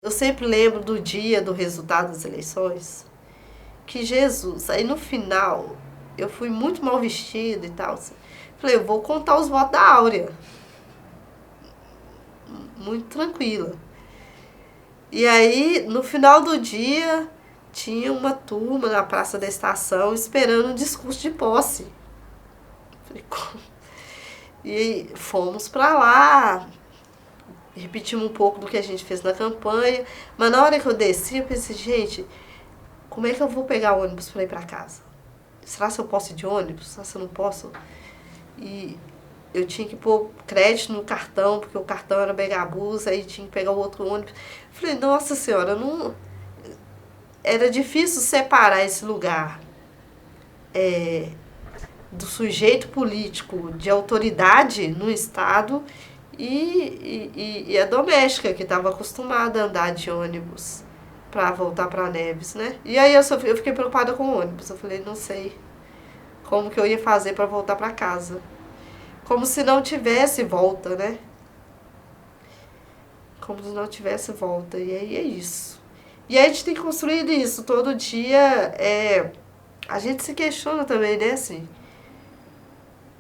Eu sempre lembro do dia do resultado das eleições, que Jesus, aí no final, eu fui muito mal vestida e tal. Falei, eu vou contar os votos da Áurea. Muito tranquila. E aí, no final do dia, tinha uma turma na Praça da Estação esperando um discurso de posse. Falei, como? E fomos pra lá, repetimos um pouco do que a gente fez na campanha, mas na hora que eu desci, eu pensei, gente, como é que eu vou pegar o ônibus pra ir pra casa? Será que eu posso ir de ônibus? Será que eu não posso? E eu tinha que pôr crédito no cartão, porque o cartão era Megabus, aí tinha que pegar o outro ônibus. Falei, nossa senhora, não. Era difícil separar esse lugar do sujeito político de autoridade no Estado e a doméstica, que estava acostumada a andar de ônibus para voltar para Neves, né? E aí eu fiquei preocupada com o ônibus. Eu falei, não sei como que eu ia fazer para voltar para casa. Como se não tivesse volta, né? Como se não tivesse volta. E aí é isso. E aí a gente tem que construir isso. Todo dia a gente se questiona também, né? Assim,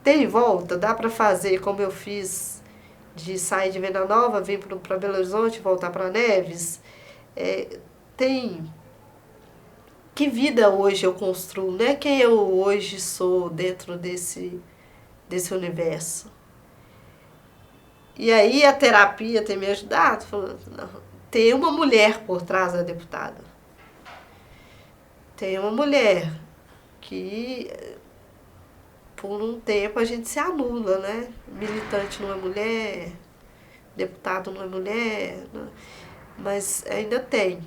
tem volta? Dá para fazer como eu fiz de sair de Venda Nova, vir para Belo Horizonte, voltar para Neves? Tem. Que vida hoje eu construo, né? Quem eu hoje sou dentro desse universo? E aí a terapia tem me ajudado, falando, não, tem uma mulher por trás da deputada. Tem uma mulher que por um tempo a gente se anula, né? Militante não é mulher, deputado não é mulher, né? Mas ainda tem.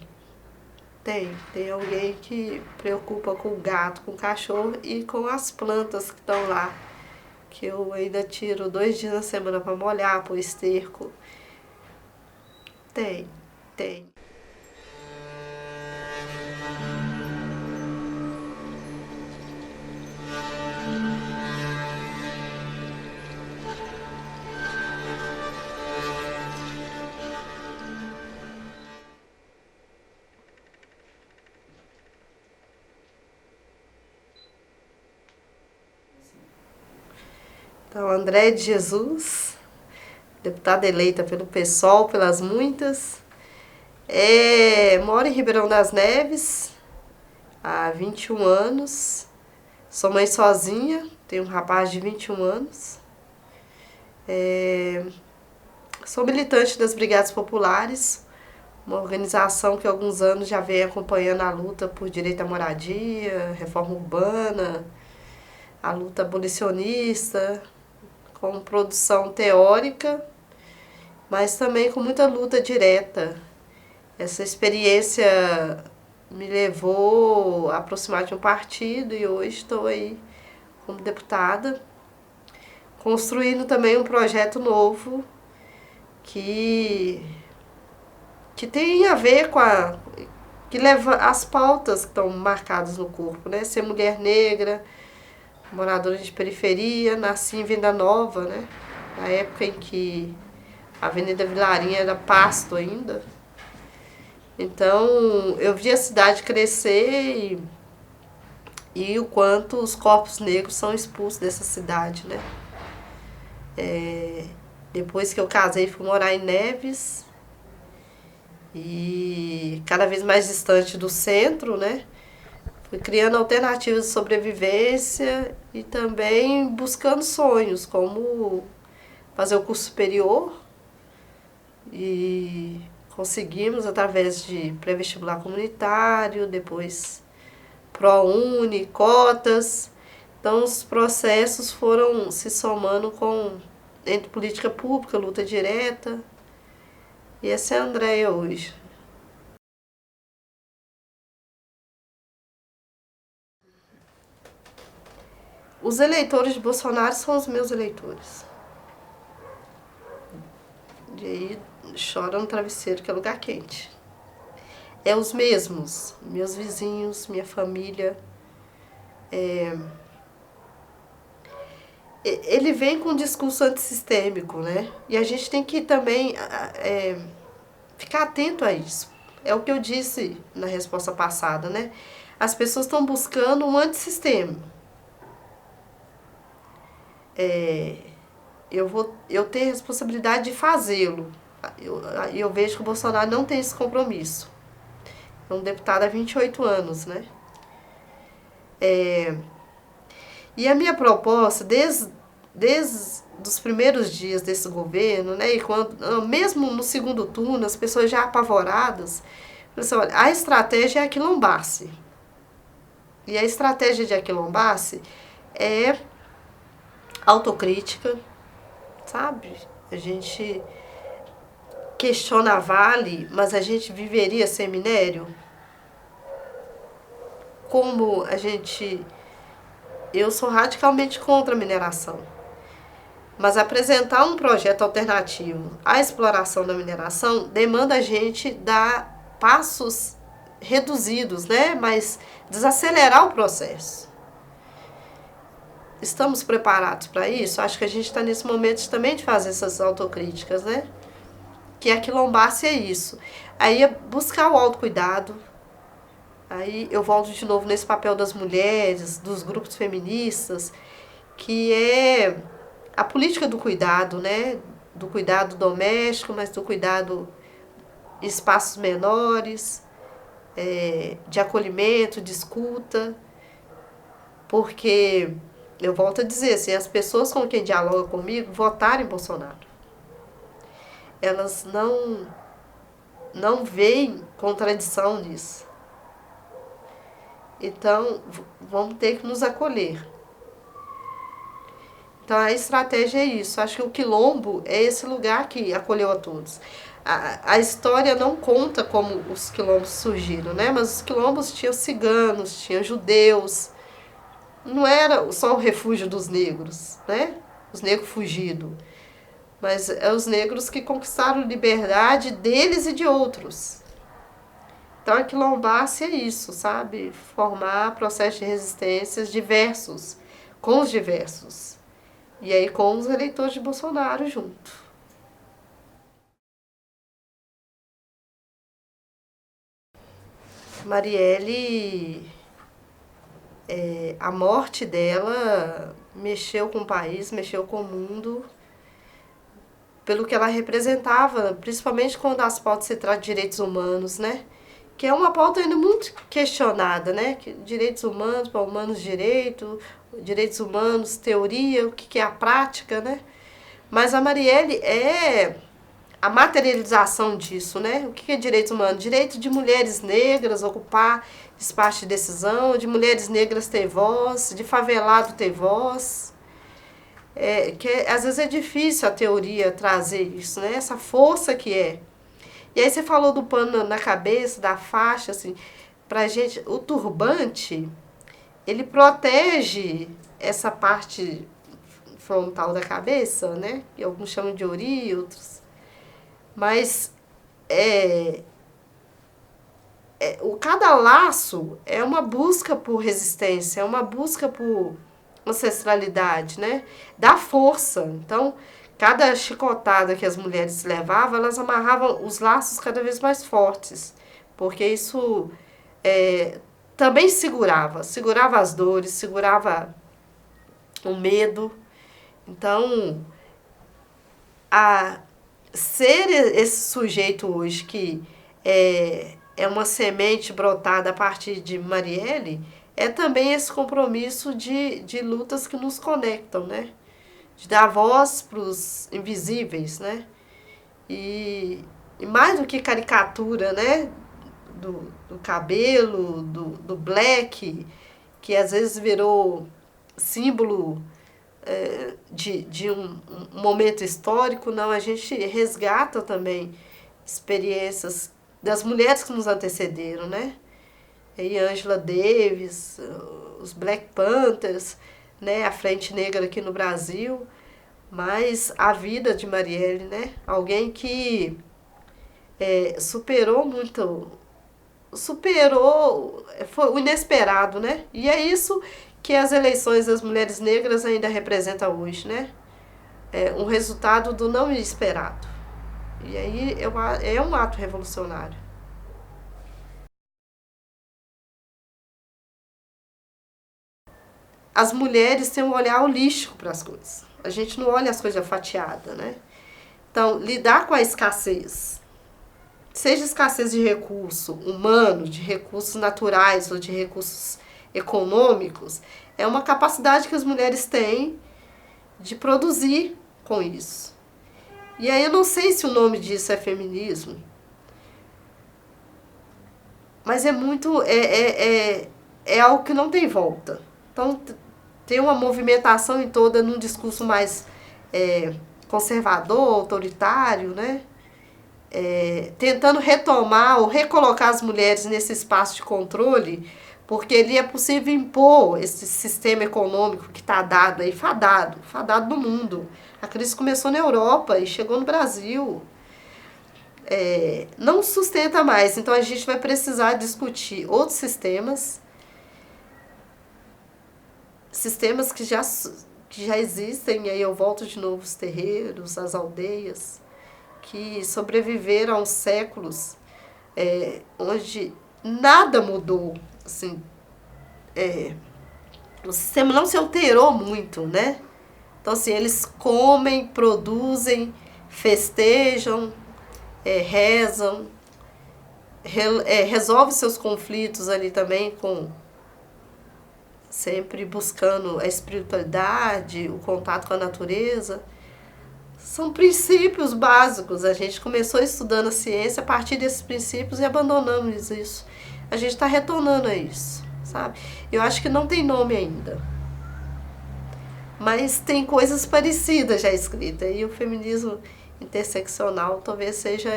Tem alguém que preocupa com o gato, com o cachorro e com as plantas que estão lá. Que eu ainda tiro 2 dias na semana para molhar, pôr esterco. Tem, tem. Então, André de Jesus, deputada eleita pelo PSOL, pelas muitas. Moro em Ribeirão das Neves há 21 anos. Sou mãe sozinha, tenho um rapaz de 21 anos. É, Sou militante das Brigadas Populares, uma organização que há alguns anos já vem acompanhando a luta por direito à moradia, reforma urbana, a luta abolicionista, com produção teórica, mas também com muita luta direta. Essa experiência me levou a aproximar de um partido e hoje estou aí como deputada, construindo também um projeto novo que, que tem a ver com que leva as pautas que estão marcadas no corpo, né? Ser mulher negra, moradora de periferia, nasci em Venda Nova, né? Na época em que a Avenida Vilarinha era pasto ainda. Então, eu vi a cidade crescer e o quanto os corpos negros são expulsos dessa cidade, né? Depois que eu casei, fui morar em Neves e cada vez mais distante do centro, né? Fui criando alternativas de sobrevivência e também buscando sonhos, como fazer o curso superior e conseguimos através de pré-vestibular comunitário, depois ProUni, cotas. Então os processos foram se somando com entre política pública, luta direta. E essa é a Andréia hoje. Os eleitores de Bolsonaro são os meus eleitores. E aí chora no travesseiro, que é lugar quente. É os mesmos, meus vizinhos, minha família. Ele vem com um discurso antissistêmico, né? E a gente tem que também ficar atento a isso. É o que eu disse na resposta passada, né? As pessoas estão buscando um antissistema. Eu tenho a responsabilidade de fazê-lo. Eu vejo que o Bolsonaro não tem esse compromisso. É um deputado há 28 anos, né? E a minha proposta, desde os primeiros dias desse governo, né, e quando, mesmo no segundo turno, as pessoas já apavoradas, assim, olha, a estratégia é aquilombar-se. E a estratégia de aquilombar-se é autocrítica, sabe? A gente questiona a Vale, mas a gente viveria sem minério? Como a gente... Eu sou radicalmente contra a mineração. Mas apresentar um projeto alternativo à exploração da mineração demanda a gente dar passos reduzidos, né? Mas desacelerar o processo. Estamos preparados para isso? Acho que a gente está nesse momento também de fazer essas autocríticas, né? Que a quilombar-se é isso. Aí é buscar o autocuidado. Aí eu volto de novo nesse papel das mulheres, dos grupos feministas, que é a política do cuidado, né? Do cuidado doméstico, mas do cuidado em espaços menores, de acolhimento, de escuta. Porque, eu volto a dizer, assim, as pessoas com quem dialogam comigo votaram em Bolsonaro. Elas não veem contradição nisso. Então, vamos ter que nos acolher. Então, a estratégia é isso. Acho que o quilombo é esse lugar que acolheu a todos. A história não conta como os quilombos surgiram, né? Mas os quilombos tinham ciganos, tinham judeus. Não era só o refúgio dos negros, né? Os negros fugidos. Mas é os negros que conquistaram liberdade deles e de outros. Então, aquilombar-se é isso, sabe? Formar processos de resistências diversos, com os diversos. E aí com os eleitores de Bolsonaro junto. Marielle, a morte dela mexeu com o país, mexeu com o mundo, pelo que ela representava, principalmente quando as pautas se tratam de direitos humanos, né? Que é uma pauta ainda muito questionada, né? Que direitos humanos, para humanos direitos humanos, teoria, o que é a prática, né? Mas a Marielle é a materialização disso, né? O que é direitos humanos? Direito de mulheres negras ocupar espaço de decisão, de mulheres negras ter voz, de favelado ter voz. Às vezes é difícil a teoria trazer isso, né? Essa força que é. E aí você falou do pano na cabeça, da faixa, assim, pra gente, o turbante, ele protege essa parte frontal da cabeça, né? Que alguns chamam de ori, outros. Mas cada laço é uma busca por resistência, é uma busca por ancestralidade, né? Dá força. Então, cada chicotada que as mulheres levavam, elas amarravam os laços cada vez mais fortes, porque isso também segurava as dores, segurava o medo. Então, ser esse sujeito hoje que é uma semente brotada a partir de Marielle, é também esse compromisso de lutas que nos conectam, né? De dar voz para os invisíveis, né? E mais do que caricatura, né? Do cabelo, do black, que às vezes virou símbolo de um momento histórico, não, a gente resgata também experiências das mulheres que nos antecederam, né? E Angela Davis, os Black Panthers, né? A Frente Negra aqui no Brasil, mas a vida de Marielle, né? Alguém que superou, foi o inesperado, né? E é isso que as eleições das mulheres negras ainda representam hoje, né? Um resultado do não esperado. E aí é um ato revolucionário. As mulheres têm um olhar holístico para as coisas. A gente não olha as coisas fatiadas, né? Então, lidar com a escassez, seja escassez de recurso humano, de recursos naturais ou de recursos econômicos, é uma capacidade que as mulheres têm de produzir com isso. E aí eu não sei se o nome disso é feminismo, mas é muito. É algo que não tem volta. Então tem uma movimentação em toda num discurso mais conservador, autoritário, né? Tentando retomar ou recolocar as mulheres nesse espaço de controle, porque ali é possível impor esse sistema econômico que está dado aí, fadado no mundo. A crise começou na Europa e chegou no Brasil. Não sustenta mais, então a gente vai precisar discutir outros sistemas que já existem, e aí eu volto de novo os terreiros, as aldeias, que sobreviveram aos séculos, onde nada mudou, assim, o sistema não se alterou muito, né? Então, assim, eles comem, produzem, festejam, rezam, resolve seus conflitos ali também com sempre buscando a espiritualidade, o contato com a natureza. São princípios básicos. A gente começou estudando a ciência a partir desses princípios e abandonamos isso. A gente está retornando a isso, sabe? Eu acho que não tem nome ainda, mas tem coisas parecidas já escritas. E o feminismo interseccional talvez seja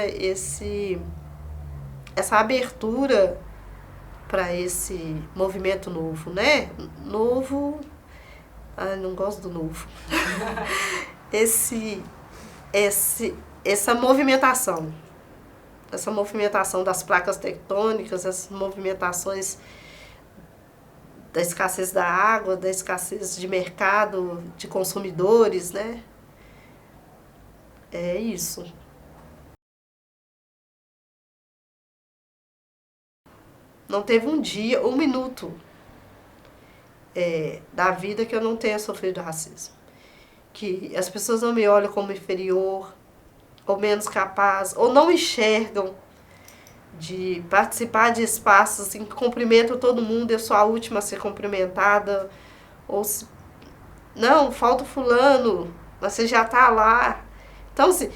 essa abertura para esse movimento novo, né? Novo. Ai, não gosto do novo. Essa movimentação. Essa movimentação das placas tectônicas, essas movimentações da escassez da água, da escassez de mercado, de consumidores, né? É isso. Não teve um dia, um minuto da vida que eu não tenha sofrido racismo. Que as pessoas não me olham como inferior, ou menos capaz, ou não enxergam de participar de espaços em que cumprimento todo mundo, eu sou a última a ser cumprimentada, ou se, não, falta o fulano, mas você já está lá. Então, assim,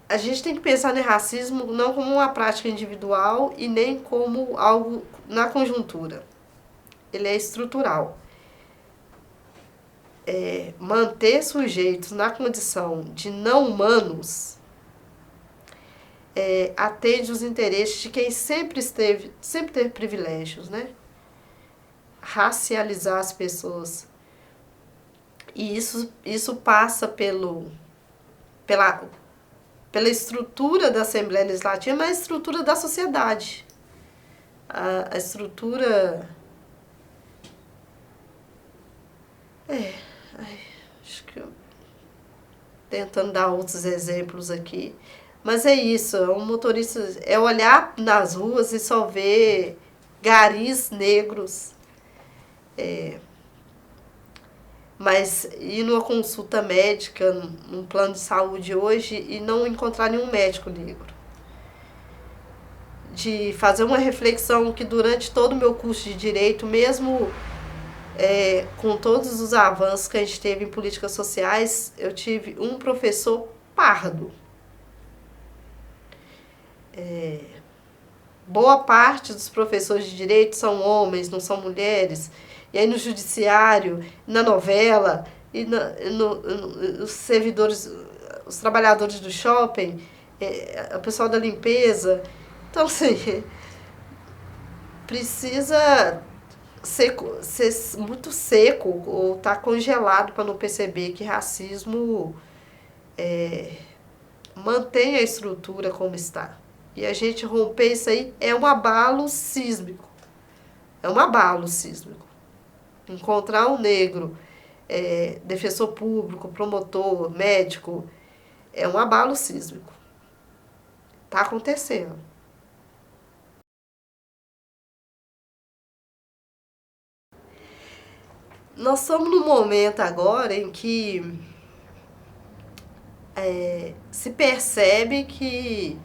a gente tem que pensar no racismo não como uma prática individual e nem como algo na conjuntura. Ele é estrutural. Manter sujeitos na condição de não humanos atende os interesses de quem sempre teve privilégios, né? Racializar as pessoas. E isso passa pela estrutura da Assembleia Legislativa, mas a estrutura da sociedade. A estrutura... acho que tentando dar outros exemplos aqui. Mas é isso, um motorista é olhar nas ruas e só ver garis negros, mas ir numa consulta médica, num plano de saúde hoje e não encontrar nenhum médico negro. De fazer uma reflexão que durante todo o meu curso de Direito, mesmo com todos os avanços que a gente teve em políticas sociais, eu tive um professor pardo. Boa parte dos professores de direito são homens, não são mulheres. E aí no judiciário, na novela, e os servidores, os trabalhadores do shopping, o pessoal da limpeza. Então, assim, precisa ser muito seco ou estar congelado para não perceber que racismo mantém a estrutura como está. E a gente romper isso aí é um abalo sísmico. É um abalo sísmico. Encontrar um negro, defensor público, promotor, médico, É um abalo sísmico. Está acontecendo. Nós estamos num momento agora em que se percebe que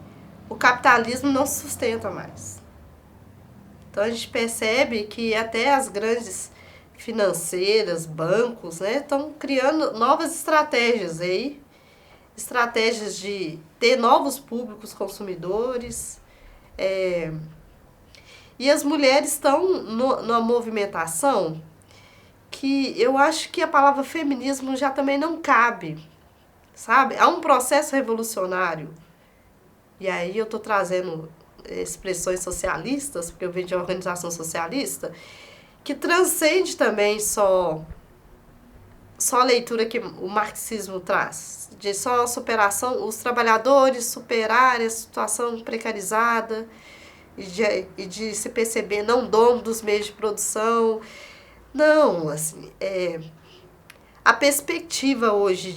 o capitalismo não se sustenta mais. Então a gente percebe que até as grandes financeiras, bancos, né, estão criando novas estratégias aí, estratégias de ter novos públicos consumidores. E as mulheres estão numa movimentação que eu acho que a palavra feminismo já também não cabe, sabe? Há um processo revolucionário. E aí eu estou trazendo expressões socialistas, porque eu venho de uma organização socialista, que transcende também só a leitura que o marxismo traz, de só a superação, os trabalhadores superarem a situação precarizada e de se perceber não dono dos meios de produção. Não, assim, a perspectiva hoje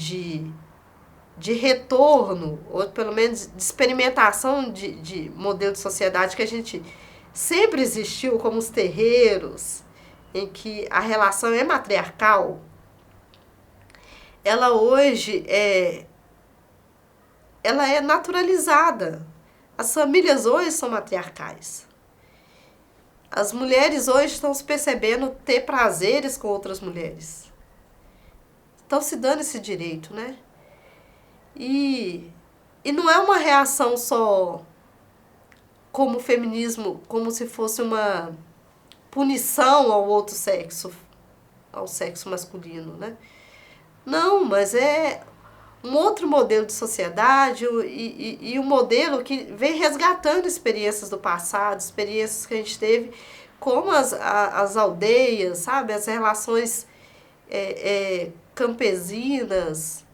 de retorno, ou pelo menos de experimentação de modelo de sociedade que a gente sempre existiu, como os terreiros, em que a relação é matriarcal, ela hoje ela é naturalizada. As famílias hoje são matriarcais. As mulheres hoje estão se percebendo ter prazeres com outras mulheres. Estão se dando esse direito, né? E não é uma reação só como o feminismo, como se fosse uma punição ao outro sexo, ao sexo masculino, né? Não, mas é um outro modelo de sociedade e um modelo que vem resgatando experiências do passado, experiências que a gente teve, como as aldeias, sabe? As relações campesinas,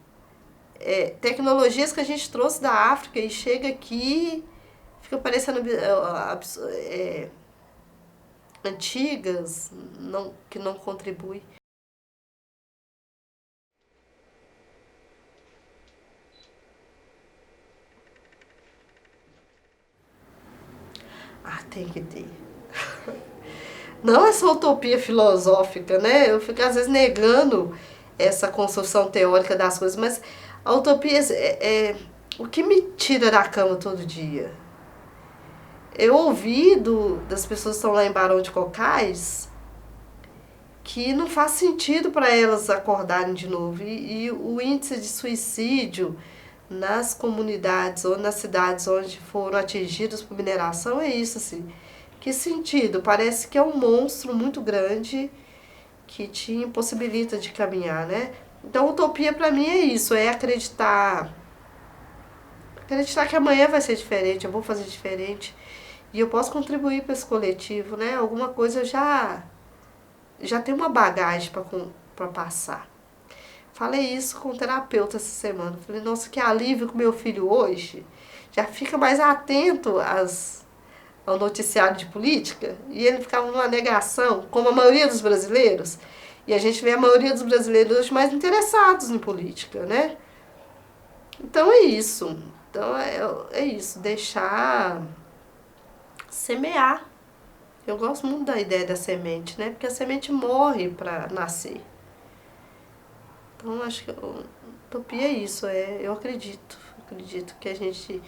tecnologias que a gente trouxe da África e chega aqui, fica parecendo antigas, que não contribuem. Ah, tem que ter. Não essa utopia filosófica, né? Eu fico às vezes negando essa construção teórica das coisas, mas a utopia o que me tira da cama todo dia. Eu ouvi das pessoas que estão lá em Barão de Cocais que não faz sentido para elas acordarem de novo. E o índice de suicídio nas comunidades ou nas cidades onde foram atingidas por mineração é isso, assim. Que sentido? Parece que é um monstro muito grande que te impossibilita de caminhar, né? Então, utopia para mim é isso, é acreditar que amanhã vai ser diferente, eu vou fazer diferente e eu posso contribuir para esse coletivo, né? Alguma coisa eu já tenho uma bagagem para passar. Falei isso com o terapeuta essa semana. Falei, nossa, que alívio com meu filho hoje já fica mais atento ao noticiário de política, e ele ficava numa negação, como a maioria dos brasileiros, e a gente vê a maioria dos brasileiros hoje mais interessados em política, né? Então é isso. Então é isso, deixar semear. Eu gosto muito da ideia da semente, né? Porque a semente morre para nascer. Então acho que utopia é isso, eu acredito que a gente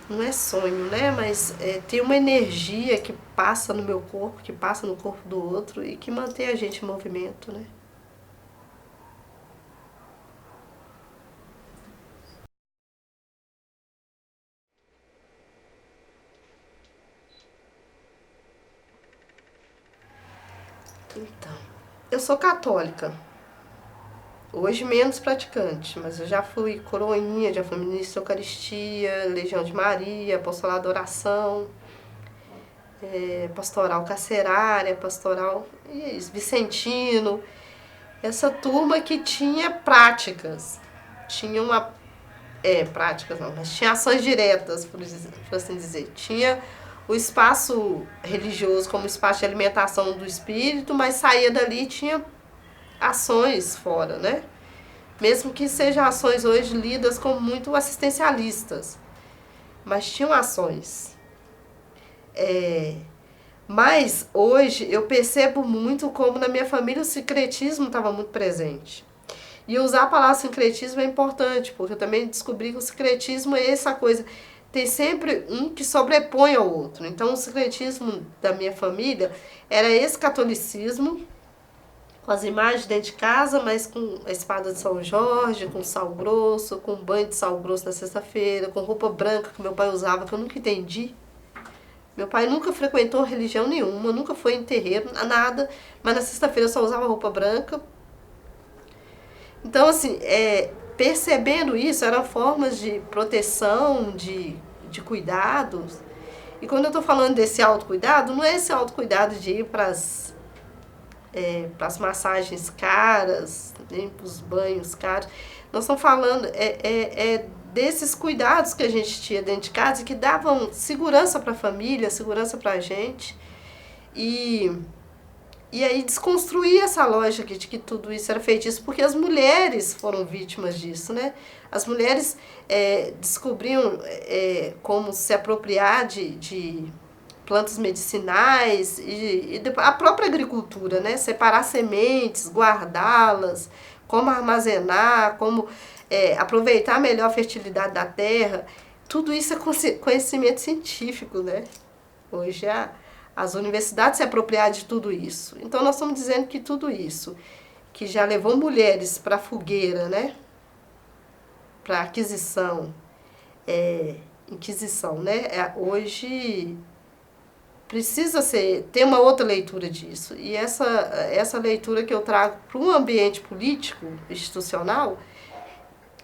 não é sonho, né? Mas tem uma energia que passa no meu corpo, que passa no corpo do outro e que mantém a gente em movimento, né? Então, eu sou católica. Hoje menos praticante, mas eu já fui coroinha, já fui ministra da Eucaristia, Legião de Maria, apostolado da oração, pastoral carcerária, pastoral Vicentino. Essa turma que tinha práticas, tinha uma práticas não, mas tinha ações diretas, por assim dizer. Tinha o espaço religioso como espaço de alimentação do espírito, mas saía dali e tinha ações fora, né? mesmo que sejam ações hoje lidas como muito assistencialistas, mas tinham ações. Mas hoje eu percebo muito como na minha família o sincretismo estava muito presente. E usar a palavra sincretismo é importante, porque eu também descobri que o sincretismo é essa coisa. Tem sempre um que sobrepõe ao outro. Então, o sincretismo da minha família era esse catolicismo, com as imagens dentro de casa, mas com a espada de São Jorge, com sal grosso, com banho de sal grosso na sexta-feira, com roupa branca que meu pai usava, que eu nunca entendi. Meu pai nunca frequentou religião nenhuma, nunca foi em terreiro, nada, mas na sexta-feira eu só usava roupa branca. Então, assim, percebendo isso, eram formas de proteção, de cuidados. E quando eu estou falando desse autocuidado, não é esse autocuidado de ir para as massagens caras, nem para os banhos caros. Nós estamos falando desses cuidados que a gente tinha dentro de casa e que davam segurança para a família, segurança para a gente. E aí desconstruir essa lógica de que tudo isso era feitiço, porque as mulheres foram vítimas disso, né? As mulheres descobriam como se apropriar de plantas medicinais e a própria agricultura, né? Separar sementes, guardá-las, como armazenar, como aproveitar melhor a fertilidade da terra. Tudo isso é conhecimento científico, né? Hoje as universidades se apropriaram de tudo isso. Então nós estamos dizendo que tudo isso, que já levou mulheres para a fogueira, né? Para aquisição, inquisição, né? Hoje precisa ter uma outra leitura disso. E essa leitura que eu trago para um ambiente político, institucional,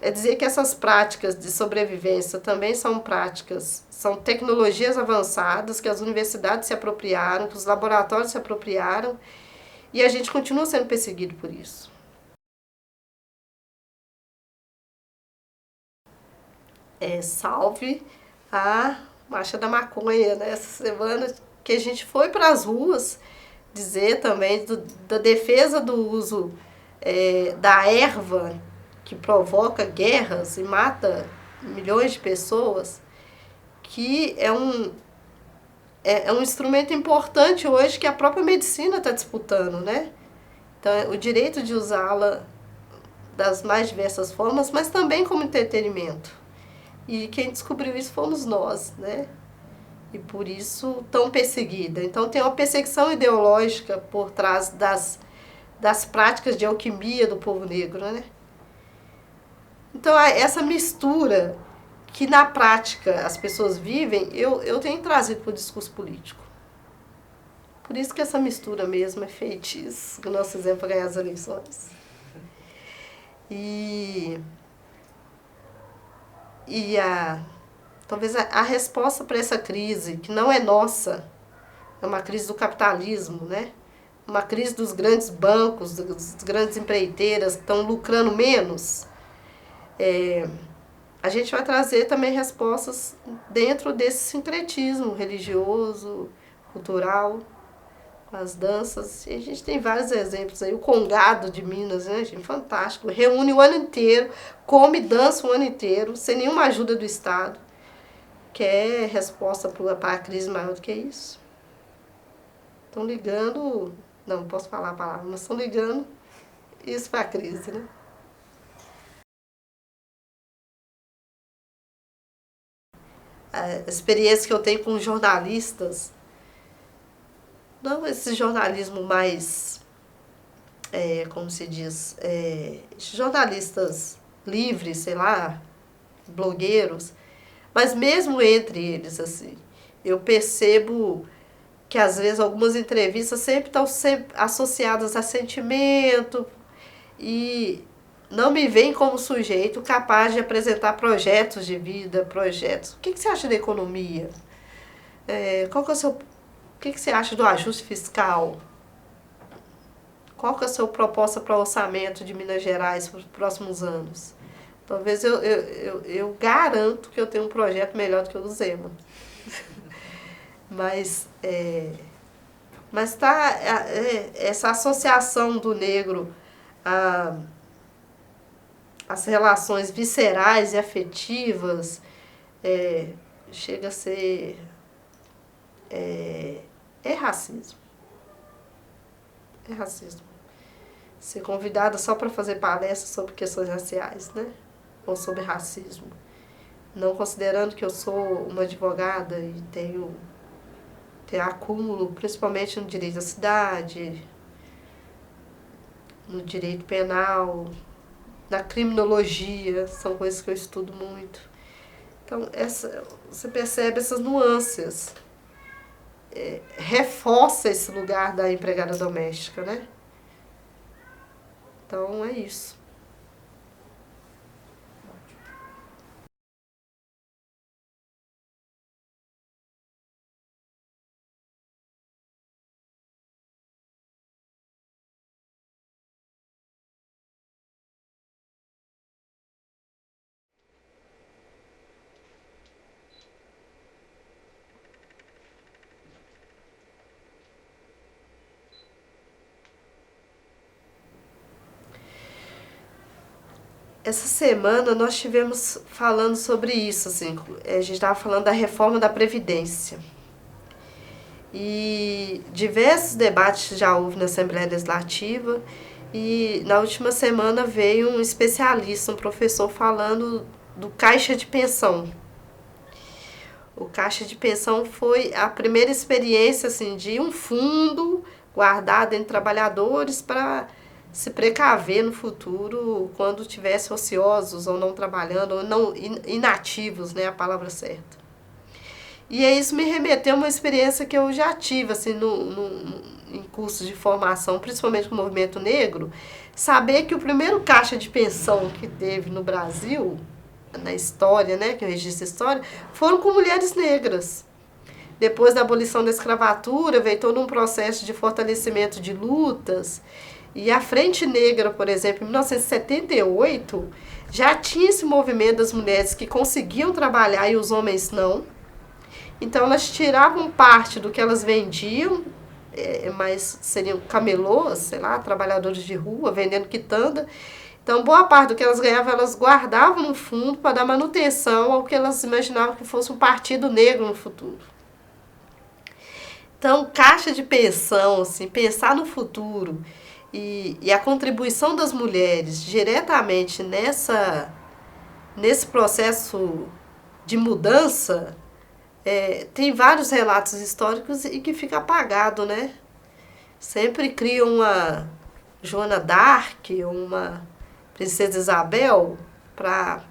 é dizer que essas práticas de sobrevivência também são práticas, são tecnologias avançadas que as universidades se apropriaram, que os laboratórios se apropriaram, e a gente continua sendo perseguido por isso. Salve a Marcha da Maconha, né? Essa semana que a gente foi para as ruas dizer também da defesa do uso da erva que provoca guerras e mata milhões de pessoas, que é um instrumento importante hoje que a própria medicina está disputando, né? Então, o direito de usá-la das mais diversas formas, mas também como entretenimento. E quem descobriu isso fomos nós, né? E por isso tão perseguida. Então tem uma perseguição ideológica por trás das práticas de alquimia do povo negro, né? Então essa mistura que na prática as pessoas vivem, eu tenho trazido para o discurso político. Por isso que essa mistura mesmo é feitiço, que nós fizemos para ganhar as eleições. Talvez a resposta para essa crise, que não é nossa, é uma crise do capitalismo, né? Uma crise dos grandes bancos, das grandes empreiteiras que estão lucrando menos. A gente vai trazer também respostas dentro desse sincretismo religioso, cultural, com as danças. E a gente tem vários exemplos aí. O Congado de Minas, né, gente? Fantástico. Reúne o ano inteiro, come e dança o ano inteiro, sem nenhuma ajuda do Estado. Quer resposta para a crise maior do que isso? Estão ligando, não posso falar a palavra, mas estão ligando isso para a crise, né? A experiência que eu tenho com jornalistas, não esse jornalismo mais, como se diz, jornalistas livres, sei lá, blogueiros, mas mesmo entre eles, assim, eu percebo que às vezes algumas entrevistas sempre estão associadas a sentimento e não me veem como sujeito capaz de apresentar projetos de vida, projetos. O que você acha da economia? Qual que é o que você acha do ajuste fiscal? Qual que é a sua proposta para o orçamento de Minas Gerais para os próximos anos? Talvez eu garanto que eu tenho um projeto melhor do que o do Zema. Mas essa associação do negro as relações viscerais e afetivas, chega a ser é racismo. É racismo. Ser convidada só para fazer palestra sobre questões raciais, né? Ou sobre racismo. Não considerando que eu sou uma advogada e tenho acúmulo, principalmente no direito da cidade, no direito penal, na criminologia, são coisas que eu estudo muito. Então, você percebe essas nuances. Reforça esse lugar da empregada doméstica, né? Então, é isso. Essa semana nós tivemos falando sobre isso, assim, a gente estava falando da reforma da Previdência. E diversos debates já houve na Assembleia Legislativa e na última semana veio um especialista, um professor falando do caixa de pensão. O caixa de pensão foi a primeira experiência assim, de um fundo guardado entre trabalhadores para se precaver no futuro quando tivesse ociosos ou não trabalhando, ou não inativos, né, a palavra certa. E aí isso me remeteu a uma experiência que eu já tive assim, em cursos de formação, principalmente com o movimento negro, saber que o primeiro caixa de pensão que teve no Brasil, na história, né, que eu registro a história, foram com mulheres negras. Depois da abolição da escravatura, veio todo um processo de fortalecimento de lutas. E a Frente Negra, por exemplo, em 1978, já tinha esse movimento das mulheres que conseguiam trabalhar e os homens não. Então elas tiravam parte do que elas vendiam, mas seriam camelôs, sei lá, trabalhadores de rua, vendendo quitanda. Então, boa parte do que elas ganhavam, elas guardavam no fundo para dar manutenção ao que elas imaginavam que fosse um partido negro no futuro. Então, caixa de pensão, assim, pensar no futuro e a contribuição das mulheres diretamente nesse processo de mudança, tem vários relatos históricos e que fica apagado, né? Sempre cria uma Joana d'Arc, uma Princesa Isabel, para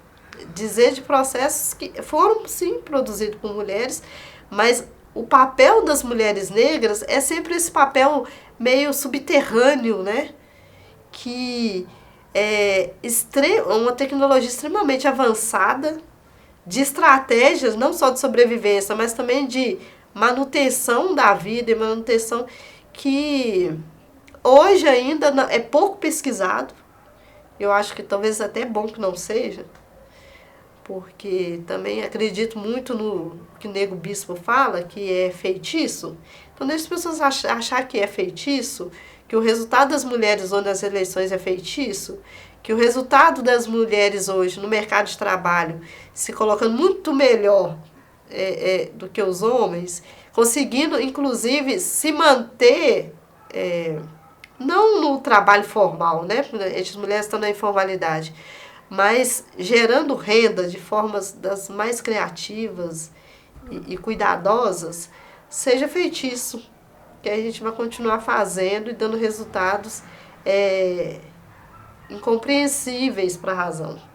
dizer de processos que foram, sim, produzidos por mulheres, mas o papel das mulheres negras é sempre esse papel meio subterrâneo, né? Que é uma tecnologia extremamente avançada, de estratégias não só de sobrevivência, mas também de manutenção da vida e manutenção que hoje ainda é pouco pesquisado. Eu acho que talvez até é bom que não seja, porque também acredito muito no que o Nego Bispo fala, que é feitiço. Então deixa as pessoas achar que é feitiço, que o resultado das mulheres hoje nas eleições é feitiço, que o resultado das mulheres hoje no mercado de trabalho se colocando muito melhor do que os homens, conseguindo inclusive se manter, não no trabalho formal, né? As mulheres estão na informalidade, mas gerando renda de formas das mais criativas e cuidadosas, seja feitiço, que a gente vai continuar fazendo e dando resultados incompreensíveis para a razão.